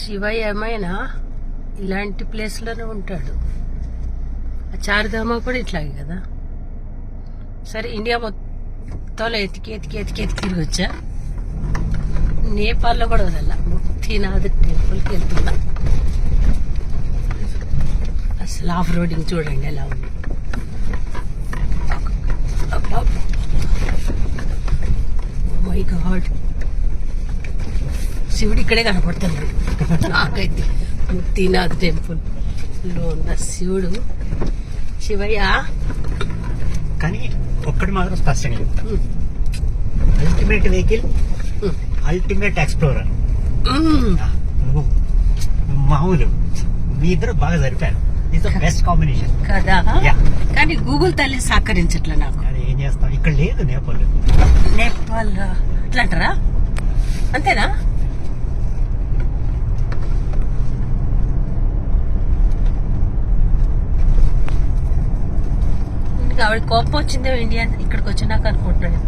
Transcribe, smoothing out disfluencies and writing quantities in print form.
శివయ్య ఏమైనా ఇలాంటి ప్లేస్లోనే ఉంటాడు. చారుధామ కూడా ఇట్లాగే కదా. సరే, ఇండియా మొత్తంలో ఎతికి ఎతికి ఎతికి ఎతికి తిరిగి వచ్చా. నేపాల్లో కూడా వదల ముక్తినాథ్ టెంపుల్కి వెళ్తున్నా. అసలు ఆఫ్ రోడింగ్ చూడండి ఎలా ఉంది. మై గాడ్, శివుడు ఇక్కడే కనపడుతుంది నాకైతే. ముక్తినాథ్ టెంపుల్ లో ఉన్న శివుడు శివయ్య. కానీ ఒక్కటి మాత్రం స్పష్టంగా అల్టిమేట్ వెహికల్, అల్టిమేట్ ఎక్స్ప్లోరర్. మామూలు మీ ఇద్దరు బాగా సరిపోయారు. ఇట్స్ ద బెస్ట్ కాంబినేషన్ కదా. కానీ గూగుల్ తల్లి సహకరించట్లే నాకు. ఏం చేస్తాం, ఇక్కడ లేదు నేపాల్. నేపాల్ అట్లా అంటారా? అంతేనా? ఆవిడ కోపం వచ్చిందో ఇండియా ఇక్కడికి వచ్చినాక అనుకుంటున్నాడు.